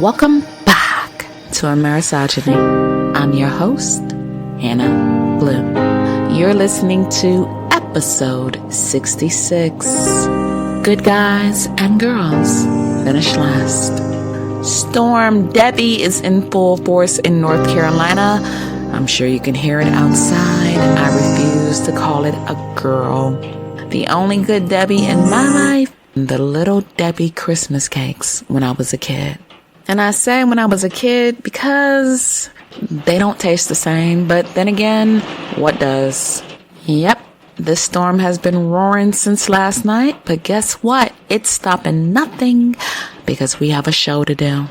Welcome back to Amerisogyny. I'm your host, Hannah Blue. You're listening to episode 66. Good guys and girls finish last. Storm Debbie is in full force in North Carolina. I'm sure you can hear it outside. I refuse to call it a girl. The only good Debbie in my life, the little Debbie Christmas cakes when I was a kid. And I say when I was a kid because they don't taste the same. But then again, what does? Yep, this storm has been roaring since last night. But guess what? It's stopping nothing because we have a show to do.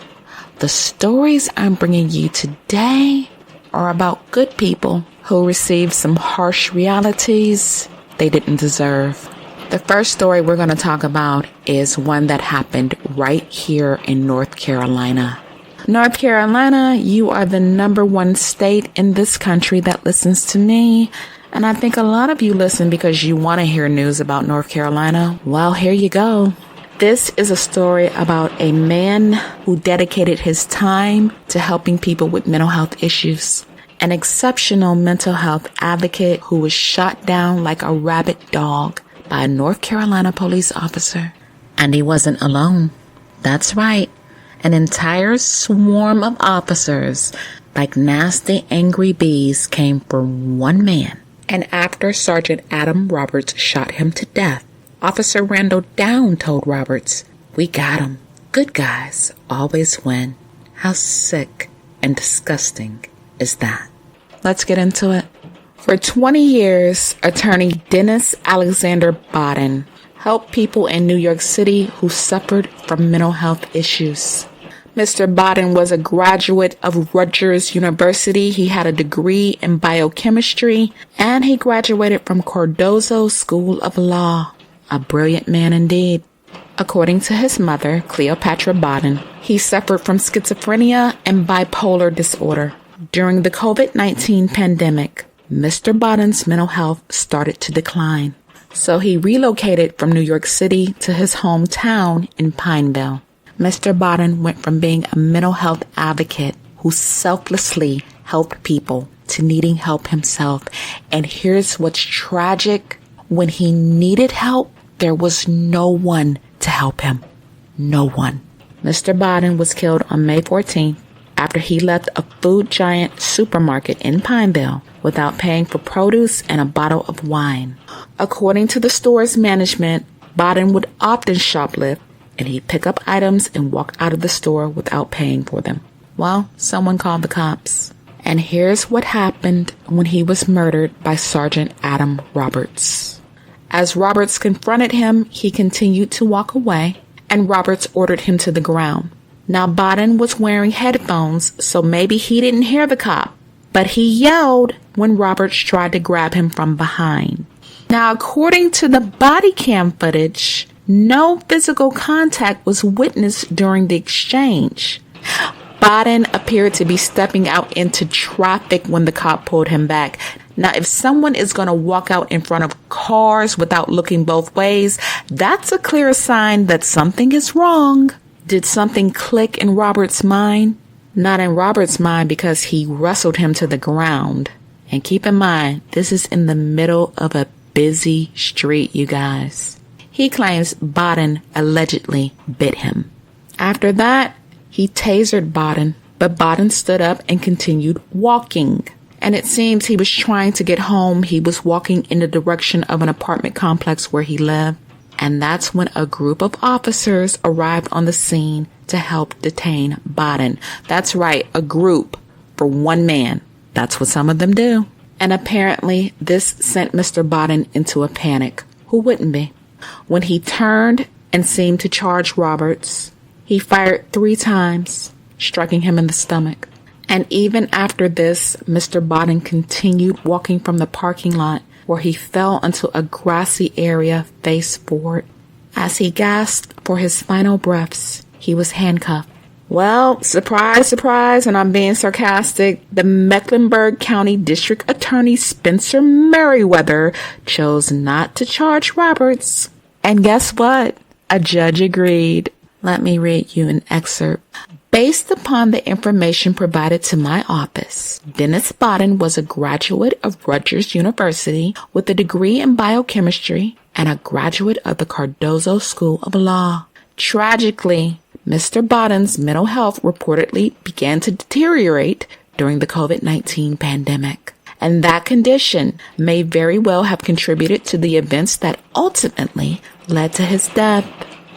The stories I'm bringing you today are about good people who received some harsh realities they didn't deserve. The first story we're going to talk about is one that happened right here in North Carolina. North Carolina, you are the number one state in this country that listens to me. And I think a lot of you listen because you want to hear news about North Carolina. Well, here you go. This is a story about a man who dedicated his time to helping people with mental health issues. An exceptional mental health advocate who was shot down like a rabid dog by a North Carolina police officer. And he wasn't alone. That's right. An entire swarm of officers, like nasty, angry bees, came for one man. And after Sergeant Adam Roberts shot him to death, Officer Randall Down told Roberts, "We got him. Good guys always win." How sick and disgusting is that? Let's get into it. For 20 years, attorney Dennis Alexander Bodden helped people in New York City who suffered from mental health issues. Mr. Bodden was a graduate of Rutgers University. He had a degree in biochemistry, and he graduated from Cardozo School of Law. A brilliant man indeed. According to his mother, Cleopatra Bodden, he suffered from schizophrenia and bipolar disorder. During the COVID-19 pandemic, Mr. Bodden's mental health started to decline, so he relocated from New York City to his hometown in Pineville. Mr. Bodden went from being a mental health advocate who selflessly helped people to needing help himself. And here's what's tragic. When he needed help, there was no one to help him. No one. Mr. Bodden was killed on May 14th after he left a food giant supermarket in Pineville without paying for produce and a bottle of wine. According to the store's management, Bodden would often shoplift, and he'd pick up items and walk out of the store without paying for them. Well, someone called the cops. And here's what happened when he was murdered by Sergeant Adam Roberts. As Roberts confronted him, he continued to walk away, and Roberts ordered him to the ground. Now, Bodden was wearing headphones, so maybe he didn't hear the cop, but he yelled when Roberts tried to grab him from behind. Now, according to the body cam footage, no physical contact was witnessed during the exchange. Bodden appeared to be stepping out into traffic when the cop pulled him back. Now, if someone is going to walk out in front of cars without looking both ways, that's a clear sign that something is wrong. Did something click in Roberts' mind? Not in Roberts' mind, because he wrestled him to the ground. And keep in mind, this is in the middle of a busy street, you guys. He claims Bodden allegedly bit him. After that, he tasered Bodden, but Bodden stood up and continued walking. And it seems he was trying to get home. He was walking in the direction of an apartment complex where he lived. And that's when a group of officers arrived on the scene to help detain Bodden. That's right, a group for one man. That's what some of them do. And apparently this sent Mr. Bodden into a panic. Who wouldn't be? When he turned and seemed to charge Roberts, he fired 3 times, striking him in the stomach. And even after this, Mr. Bodden continued walking from the parking lot, where he fell into a grassy area face forward. As he gasped for his final breaths, he was handcuffed. Well, surprise, surprise, and I'm being sarcastic, the Mecklenburg County District Attorney Spencer Merriweather chose not to charge Roberts. And guess what? A judge agreed. Let me read you an excerpt. Based upon the information provided to my office, Dennis Bodden was a graduate of Rutgers University with a degree in biochemistry and a graduate of the Cardozo School of Law. Tragically, Mr. Bodden's mental health reportedly began to deteriorate during the COVID-19 pandemic, and that condition may very well have contributed to the events that ultimately led to his death.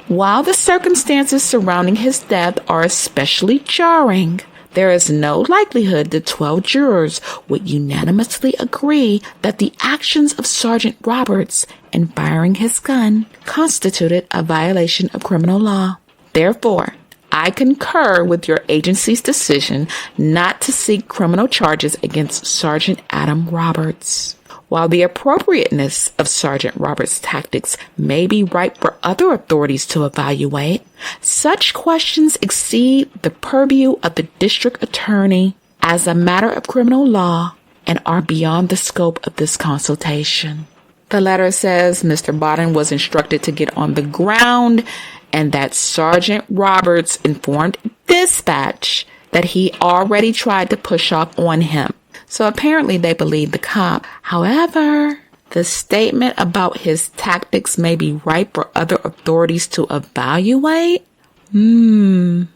While the circumstances surrounding his death are especially jarring, there is no likelihood the 12 jurors would unanimously agree that the actions of Sergeant Roberts in firing his gun constituted a violation of criminal law. Therefore, I concur with your agency's decision not to seek criminal charges against Sergeant Adam Roberts. While the appropriateness of Sergeant Roberts' tactics may be ripe for other authorities to evaluate, such questions exceed the purview of the district attorney as a matter of criminal law and are beyond the scope of this consultation. The letter says Mr. Bodden was instructed to get on the ground and that Sergeant Roberts informed dispatch that he already tried to push off on him. So apparently they believe the cop. However, the statement about his tactics may be ripe for other authorities to evaluate. Doesn't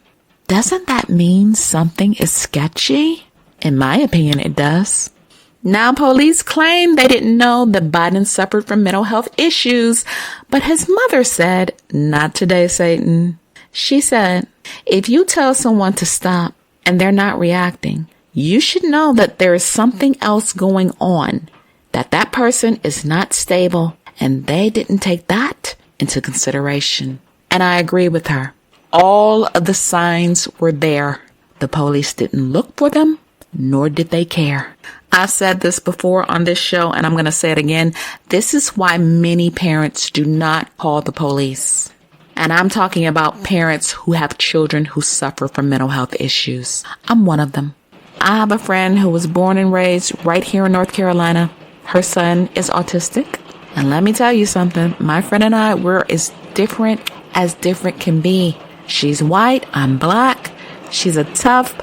that mean something is sketchy? In my opinion, it does. Now, police claim they didn't know that Biden suffered from mental health issues, but his mother said, "Not today, Satan." She said, if you tell someone to stop and they're not reacting, you should know that there is something else going on, that that person is not stable, and they didn't take that into consideration. And I agree with her. All of the signs were there. The police didn't look for them, nor did they care. I've said this before on this show, and I'm going to say it again. This is why many parents do not call the police. And I'm talking about parents who have children who suffer from mental health issues. I'm one of them. I have a friend who was born and raised right here in North Carolina. Her son is autistic. And let me tell you something. My friend and I, we're as different can be. She's white. I'm black. She's a tough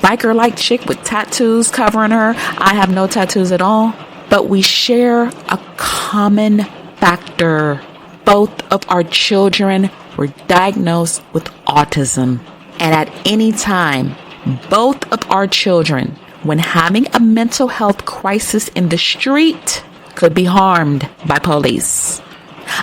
biker-like chick with tattoos covering her. I have no tattoos at all. But we share a common factor. Both of our children were diagnosed with autism. And at any time, both of our children, when having a mental health crisis in the street, could be harmed by police.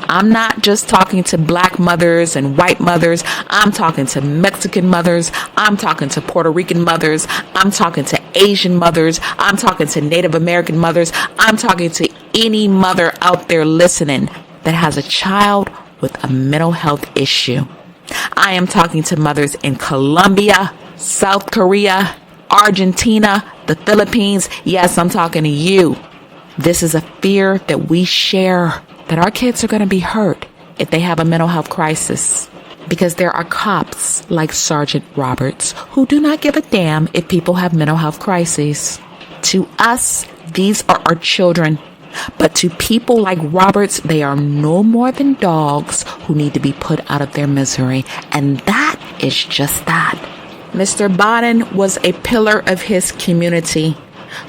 I'm not just talking to black mothers and white mothers. I'm talking to Mexican mothers. I'm talking to Puerto Rican mothers. I'm talking to Asian mothers. I'm talking to Native American mothers. I'm talking to any mother out there listening that has a child with a mental health issue. I am talking to mothers in Colombia, South Korea, Argentina, the Philippines. Yes, I'm talking to you. This is a fear that we share, that our kids are going to be hurt if they have a mental health crisis. Because there are cops like Sergeant Roberts who do not give a damn if people have mental health crises. To us, these are our children. But to people like Roberts, they are no more than dogs who need to be put out of their misery. And that is just that. Mr. Bodden was a pillar of his community.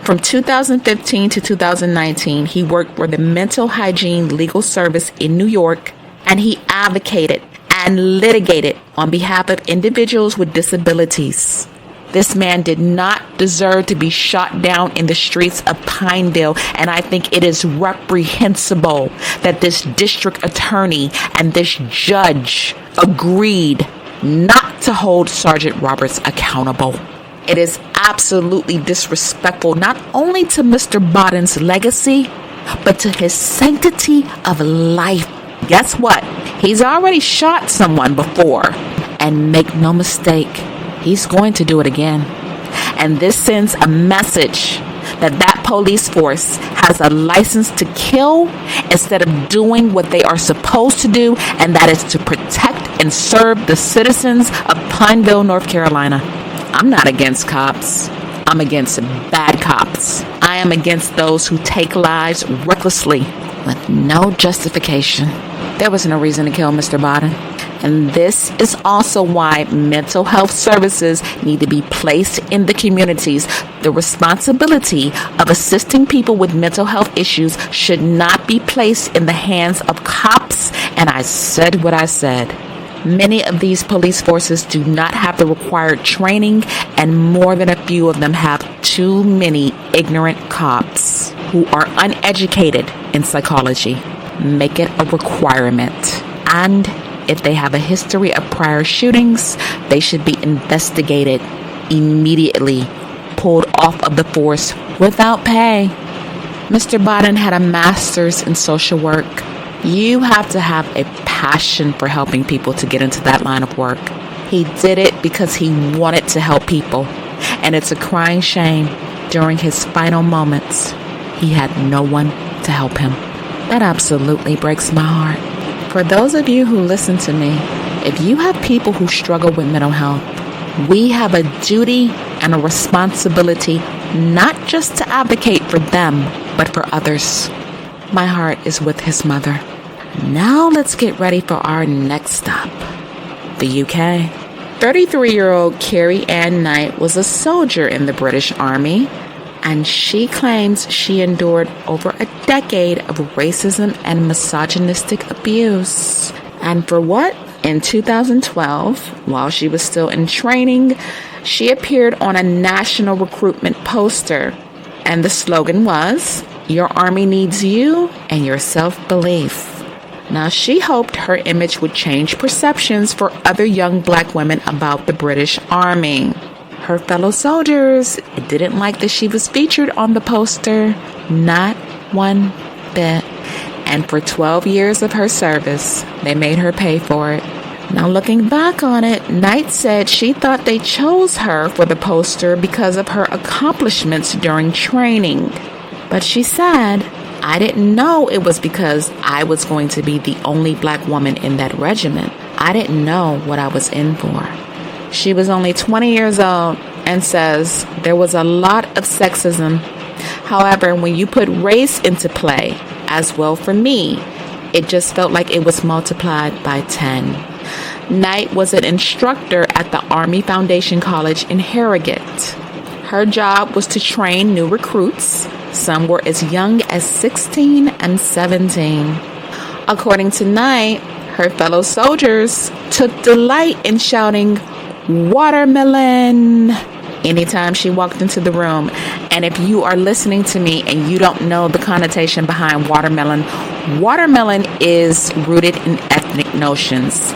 From 2015 to 2019, he worked for the Mental Hygiene Legal Service in New York, and he advocated and litigated on behalf of individuals with disabilities. This man did not deserve to be shot down in the streets of Pinedale, and I think it is reprehensible that this district attorney and this judge agreed not to hold Sergeant Roberts accountable. It is absolutely disrespectful not only to Mr. Bodden's legacy, but to his sanctity of life. Guess what? He's already shot someone before. And make no mistake, he's going to do it again. And this sends a message that police force has a license to kill instead of doing what they are supposed to do, and that is to protect and serve the citizens of Pineville, North Carolina. I'm not against cops. I'm against bad cops. I am against those who take lives recklessly with no justification. There was no reason to kill Mr. Bodden. And this is also why mental health services need to be placed in the communities. The responsibility of assisting people with mental health issues should not be placed in the hands of cops. And I said what I said. Many of these police forces do not have the required training, and more than a few of them have too many ignorant cops who are uneducated in psychology. Make it a requirement. And if they have a history of prior shootings, they should be investigated immediately, pulled off of the force without pay. Mr. Biden had a master's in social work. You have to have a passion for helping people to get into that line of work. He did it because he wanted to help people. And it's a crying shame during his final moments, he had no one to help him. That absolutely breaks my heart. For those of you who listen to me, if you have people who struggle with mental health, we have a duty and a responsibility not just to advocate for them, but for others. My heart is with his mother. Now let's get ready for our next stop, the UK. 33-year-old Carrie Ann Knight was a soldier in the British Army, and she claims she endured over a decade of racism and misogynistic abuse. And for what? In 2012, while she was still in training, she appeared on a national recruitment poster, and the slogan was, "Your Army needs you and your self-belief." Now, she hoped her image would change perceptions for other young black women about the British Army. Her fellow soldiers didn't like that she was featured on the poster, not one bit. And for 12 years of her service, they made her pay for it. Now, looking back on it, Knight said she thought they chose her for the poster because of her accomplishments during training. But she said, "I didn't know it was because I was going to be the only black woman in that regiment. I didn't know what I was in for." She was only 20 years old and says there was a lot of sexism. However, when you put race into play, as well for me, it just felt like it was multiplied by 10. Knight was an instructor at the Army Foundation College in Harrogate. Her job was to train new recruits. Some were as young as 16 and 17. According to Knight, her fellow soldiers took delight in shouting, "Watermelon," anytime she walked into the room. And if you are listening to me and you don't know the connotation behind watermelon, watermelon is rooted in ethnic notions.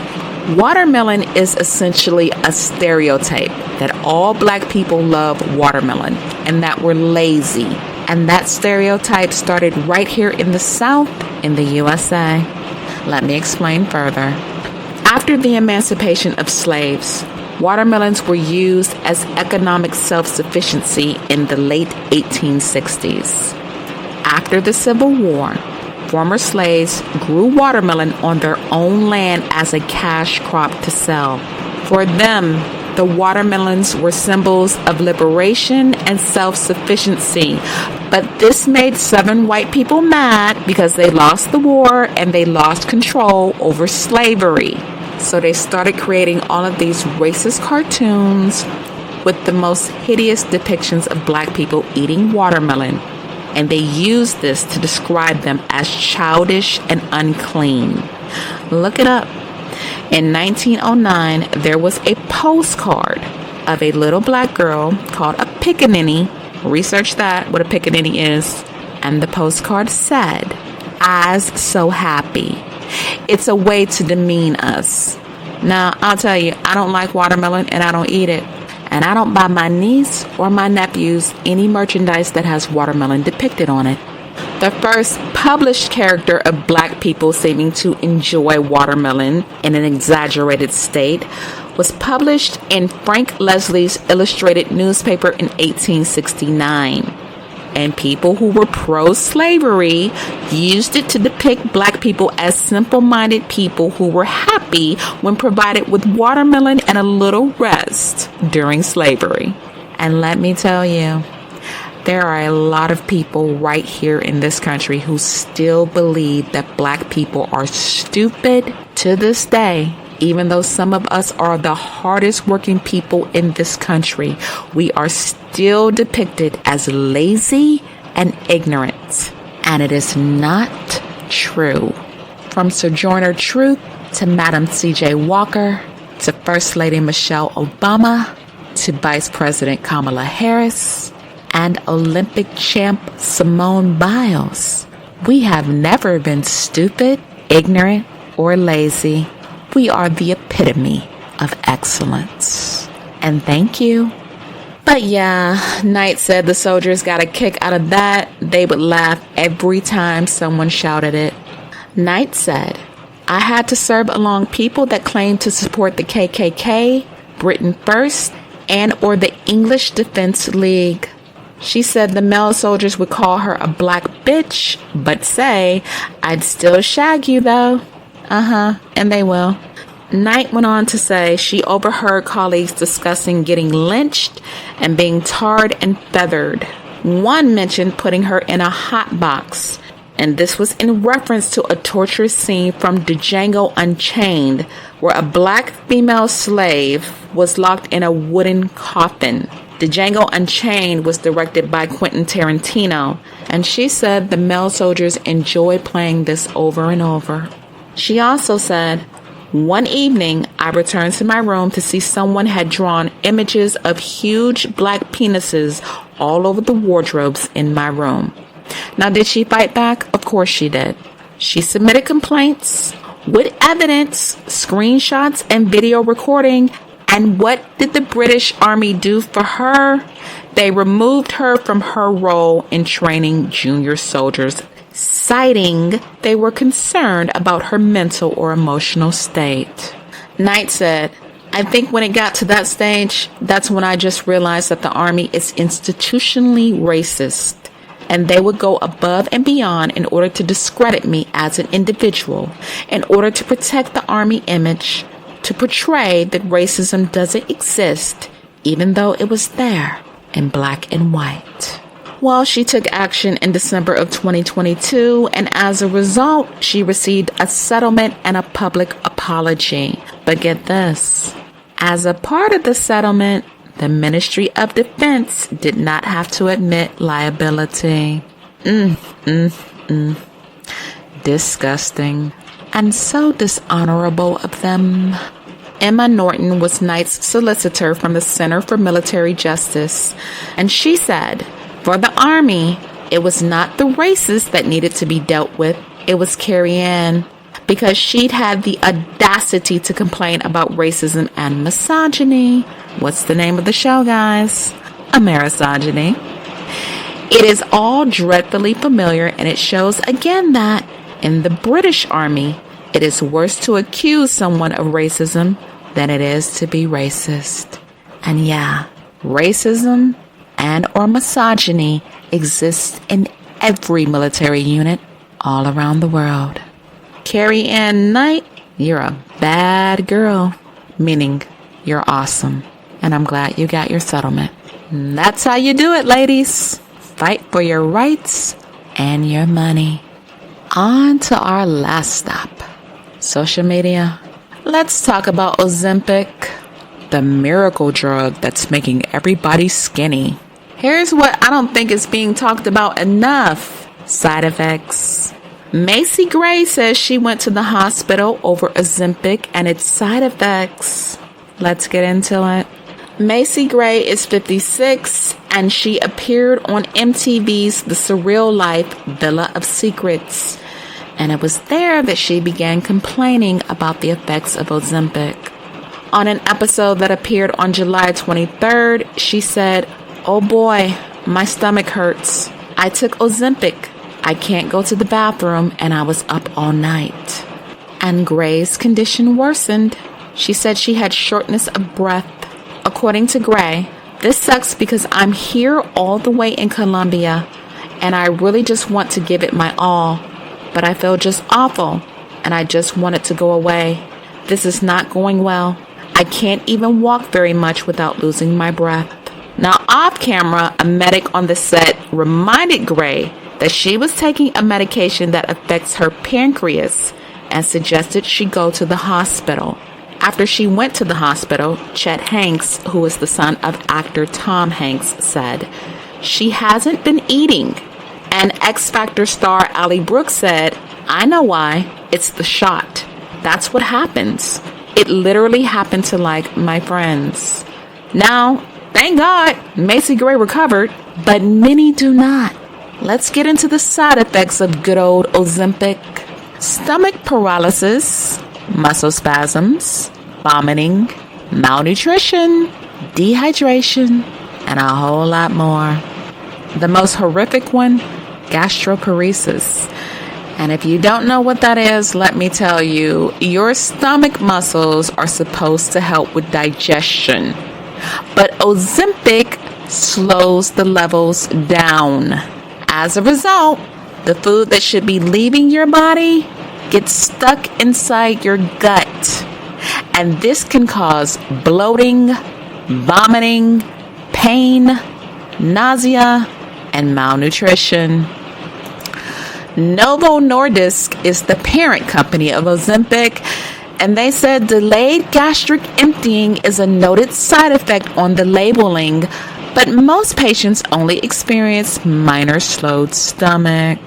Watermelon is essentially a stereotype that all black people love watermelon and that we're lazy. And that stereotype started right here in the South in the USA. Let me explain further. After the emancipation of slaves, watermelons were used as economic self-sufficiency in the late 1860s. After the Civil War, former slaves grew watermelon on their own land as a cash crop to sell. For them, the watermelons were symbols of liberation and self-sufficiency. But this made Southern white people mad because they lost the war and they lost control over slavery. So they started creating all of these racist cartoons with the most hideous depictions of black people eating watermelon. And they used this to describe them as childish and unclean. Look it up. In 1909, there was a postcard of a little black girl called a pickaninny. Research that, what a pickaninny is. And the postcard said, "Eyes so happy." It's a way to demean us. Now, I'll tell you, I don't like watermelon and I don't eat it. And I don't buy my niece or my nephews any merchandise that has watermelon depicted on it. The first published character of black people seeming to enjoy watermelon in an exaggerated state was published in Frank Leslie's illustrated newspaper in 1869. And people who were pro-slavery used it to depict black people as simple-minded people who were happy when provided with watermelon and a little rest during slavery. And let me tell you, there are a lot of people right here in this country who still believe that black people are stupid to this day, even though some of us are the hardest working people in this country, we are still depicted as lazy and ignorant. And it is not true. From Sojourner Truth to Madam C.J. Walker to First Lady Michelle Obama to Vice President Kamala Harris and Olympic champ Simone Biles, we have never been stupid, ignorant, or lazy. We are the epitome of excellence. And thank you. But yeah, Knight said the soldiers got a kick out of that. They would laugh every time someone shouted it. Knight said, I had to serve along people that claimed to support the KKK, Britain First, and or the English Defense League. She said the male soldiers would call her a black bitch, but say, I'd still shag you though. And they will. Knight went on to say she overheard colleagues discussing getting lynched and being tarred and feathered. One mentioned putting her in a hot box, and this was in reference to a torture scene from Django Unchained, where a black female slave was locked in a wooden coffin. Django Unchained was directed by Quentin Tarantino, and she said the male soldiers enjoy playing this over and over. She also said, one evening, I returned to my room to see someone had drawn images of huge black penises all over the wardrobes in my room. Now, did she fight back? Of course she did. She submitted complaints with evidence, screenshots, and video recording. And what did the British Army do for her? They removed her from her role in training junior soldiers, citing they were concerned about her mental or emotional state. Knight said, I think when it got to that stage, that's when I just realized that the Army is institutionally racist, and they would go above and beyond in order to discredit me as an individual, in order to protect the Army image, to portray that racism doesn't exist, even though it was there in black and white. Well, she took action in December of 2022, and as a result, she received a settlement and a public apology. But get this, as a part of the settlement, the Ministry of Defense did not have to admit liability. Disgusting. And so dishonorable of them. Emma Norton was Knight's solicitor from the Center for Military Justice, and she said, for the Army, it was not the racists that needed to be dealt with, it was Carrie Ann, because she'd had the audacity to complain about racism and misogyny. What's the name of the show, guys? Amerisogyny. It is all dreadfully familiar, and it shows again that in the British Army, it is worse to accuse someone of racism than it is to be racist. And yeah, racism and or misogyny exists in every military unit all around the world. Carrie Ann Knight, you're a bad girl, meaning you're awesome. And I'm glad you got your settlement. And that's how you do it, ladies. Fight for your rights and your money. On to our last stop, social media. Let's talk about Ozempic, the miracle drug that's making everybody skinny. Here's what I don't think is being talked about enough. Side effects. Macy Gray says she went to the hospital over Ozempic and its side effects. Let's get into it. Macy Gray is 56 and she appeared on MTV's The Surreal Life Villa of Secrets. And it was there that she began complaining about the effects of Ozempic. On an episode that appeared on July 23rd, she said, "Oh boy, my stomach hurts. I took Ozempic. I can't go to the bathroom and I was up all night." And Gray's condition worsened. She said she had shortness of breath. According to Gray, "This sucks because I'm here all the way in Colombia and I really just want to give it my all. But I feel just awful, and I just want it to go away. This is not going well. I can't even walk very much without losing my breath." Now, off camera, a medic on the set reminded Gray that she was taking a medication that affects her pancreas and suggested she go to the hospital. After she went to the hospital, Chet Hanks, who is the son of actor Tom Hanks, said, "She hasn't been eating." And X Factor star Ali Brooks said, "I know why. It's the shot. That's what happens. It literally happened to like my friends." Now, thank God, Macy Gray recovered, but many do not. Let's get into the side effects of good old Ozempic. Stomach paralysis, muscle spasms, vomiting, malnutrition, dehydration, and a whole lot more. The most horrific one, gastroparesis. And if you don't know what that is, let me tell you, your stomach muscles are supposed to help with digestion. But Ozempic slows the levels down. As a result, the food that should be leaving your body gets stuck inside your gut. And this can cause bloating, vomiting, pain, nausea, and malnutrition. Novo Nordisk is the parent company of Ozempic, and they said delayed gastric emptying is a noted side effect on the labeling, but most patients only experience minor slowed stomach.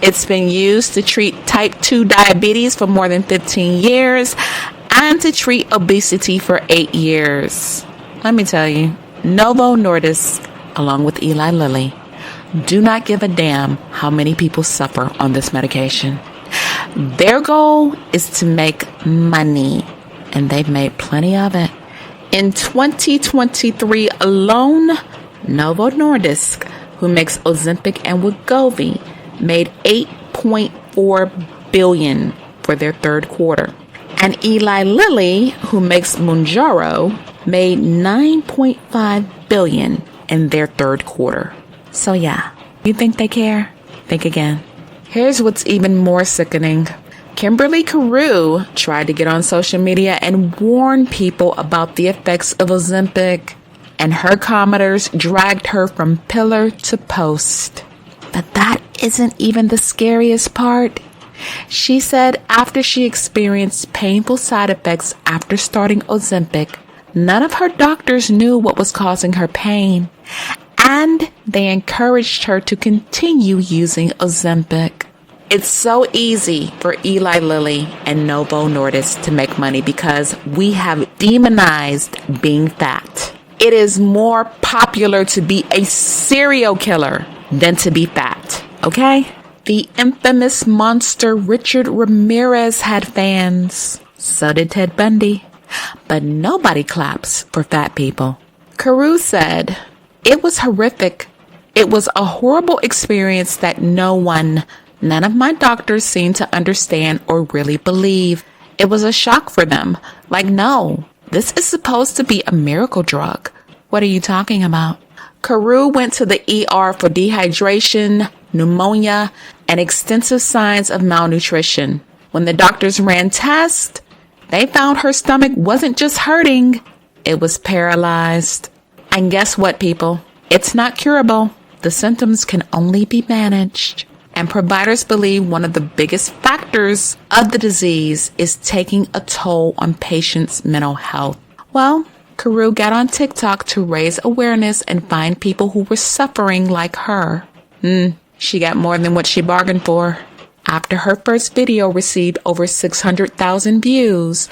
It's been used to treat type 2 diabetes for more than 15 years and to treat obesity for 8 years. Let me tell you, Novo Nordisk, along with Eli Lilly, do not give a damn how many people suffer on this medication. Their goal is to make money, and they've made plenty of it. In 2023 alone, Novo Nordisk, who makes Ozempic and Wegovy, made $8.4 billion for their third quarter. And Eli Lilly, who makes Mounjaro, made $9.5 billion in their third quarter. So yeah, you think they care? Think again. Here's what's even more sickening. Kimberly Carew tried to get on social media and warn people about the effects of Ozempic, and her commenters dragged her from pillar to post. But that isn't even the scariest part. She said after she experienced painful side effects after starting Ozempic, none of her doctors knew what was causing her pain, and they encouraged her to continue using Ozempic. It's so easy for Eli Lilly and Novo Nordisk to make money because we have demonized being fat. It is more popular to be a serial killer than to be fat, okay? The infamous monster Richard Ramirez had fans. So did Ted Bundy. But nobody claps for fat people. Carew said, "It was horrific. It was a horrible experience that none of my doctors seemed to understand or really believe. It was a shock for them. Like, no, this is supposed to be a miracle drug. What are you talking about?" Carew went to the ER for dehydration, pneumonia, and extensive signs of malnutrition. When the doctors ran tests, they found her stomach wasn't just hurting, it was paralyzed. And guess what, people? It's not curable. The symptoms can only be managed. And providers believe one of the biggest factors of the disease is taking a toll on patients' mental health. Well, Carew got on TikTok to raise awareness and find people who were suffering like her. She got more than what she bargained for. After her first video received over 600,000 views,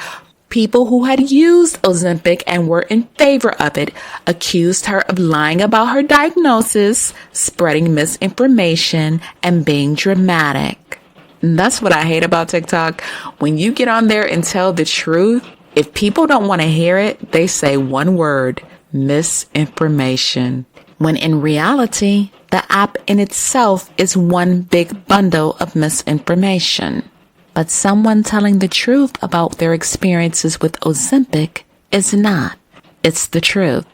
people who had used Ozempic and were in favor of it accused her of lying about her diagnosis, spreading misinformation, and being dramatic. And that's what I hate about TikTok. When you get on there and tell the truth, if people don't want to hear it, they say one word: misinformation. When in reality, the app in itself is one big bundle of misinformation. But someone telling the truth about their experiences with Ozempic is not. It's the truth.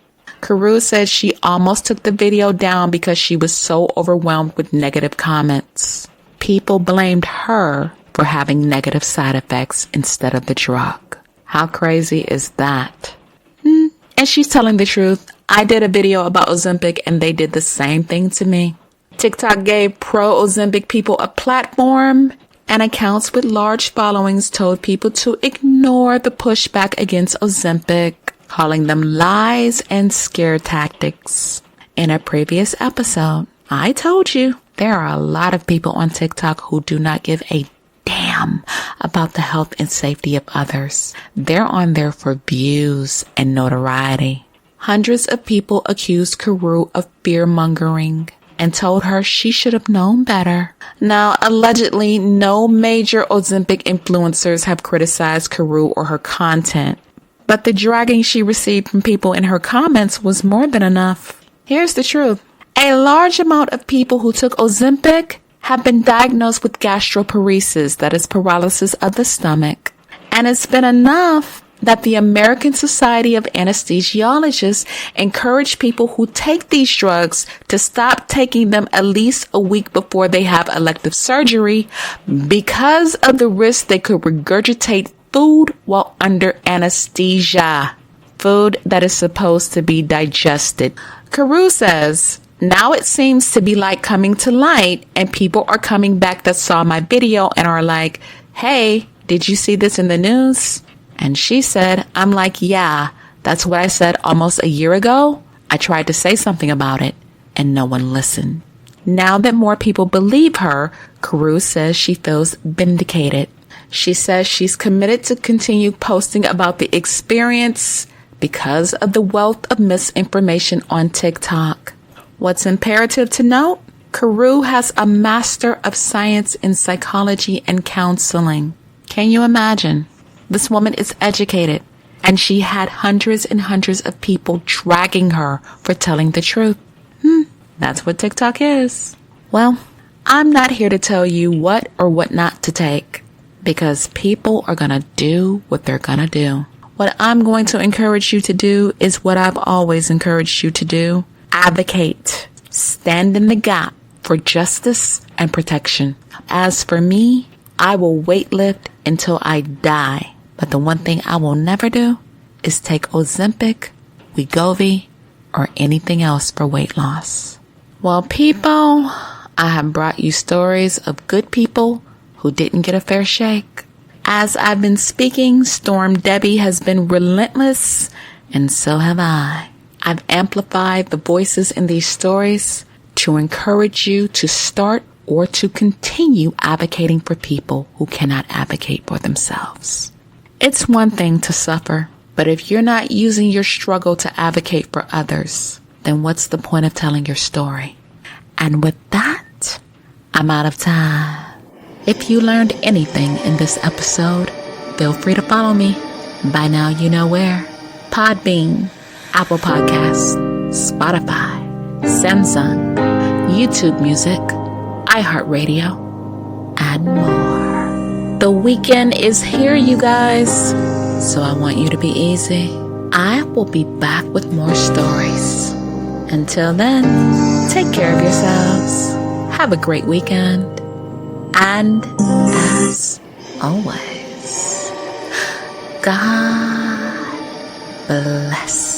Carew said she almost took the video down because she was so overwhelmed with negative comments. People blamed her for having negative side effects instead of the drug. How crazy is that? And she's telling the truth. I did a video about Ozempic and they did the same thing to me. TikTok gave pro-Ozempic people a platform, and accounts with large followings told people to ignore the pushback against Ozempic, calling them lies and scare tactics. In a previous episode, I told you there are a lot of people on TikTok who do not give a damn about the health and safety of others. They're on there for views and notoriety. Hundreds of people accused Carew of fear-mongering and told her she should have known better. Now, allegedly, no major Ozempic influencers have criticized Carew or her content, but the dragging she received from people in her comments was more than enough. Here's the truth. A large amount of people who took Ozempic have been diagnosed with gastroparesis, that is paralysis of the stomach. And it's been enough that the American Society of Anesthesiologists encourage people who take these drugs to stop taking them at least a week before they have elective surgery because of the risk they could regurgitate food while under anesthesia, food that is supposed to be digested. Carew says, now it seems to be like coming to light, and people are coming back that saw my video and are like, hey, did you see this in the news? And she said, I'm like, yeah, that's what I said almost a year ago. I tried to say something about it and no one listened. Now that more people believe her, Carew says she feels vindicated. She says she's committed to continue posting about the experience because of the wealth of misinformation on TikTok. What's imperative to note? Carew has a Master of Science in Psychology and Counseling. Can you imagine? This woman is educated, and she had hundreds and hundreds of people dragging her for telling the truth. That's what TikTok is. Well, I'm not here to tell you what or what not to take, because people are going to do what they're going to do. What I'm going to encourage you to do is what I've always encouraged you to do. Advocate. Stand in the gap for justice and protection. As for me, I will weightlift until I die. But the one thing I will never do is take Ozempic, Wegovy, or anything else for weight loss. Well, people, I have brought you stories of good people who didn't get a fair shake. As I've been speaking, Storm Debbie has been relentless, and so have I. I've amplified the voices in these stories to encourage you to start or to continue advocating for people who cannot advocate for themselves. It's one thing to suffer, but if you're not using your struggle to advocate for others, then what's the point of telling your story? And with that, I'm out of time. If you learned anything in this episode, feel free to follow me. By now you know where. Podbean, Apple Podcasts, Spotify, Samsung, YouTube Music, iHeartRadio, and more. The weekend is here, you guys, so I want you to be easy. I will be back with more stories. Until then, take care of yourselves. Have a great weekend. And as always, God bless.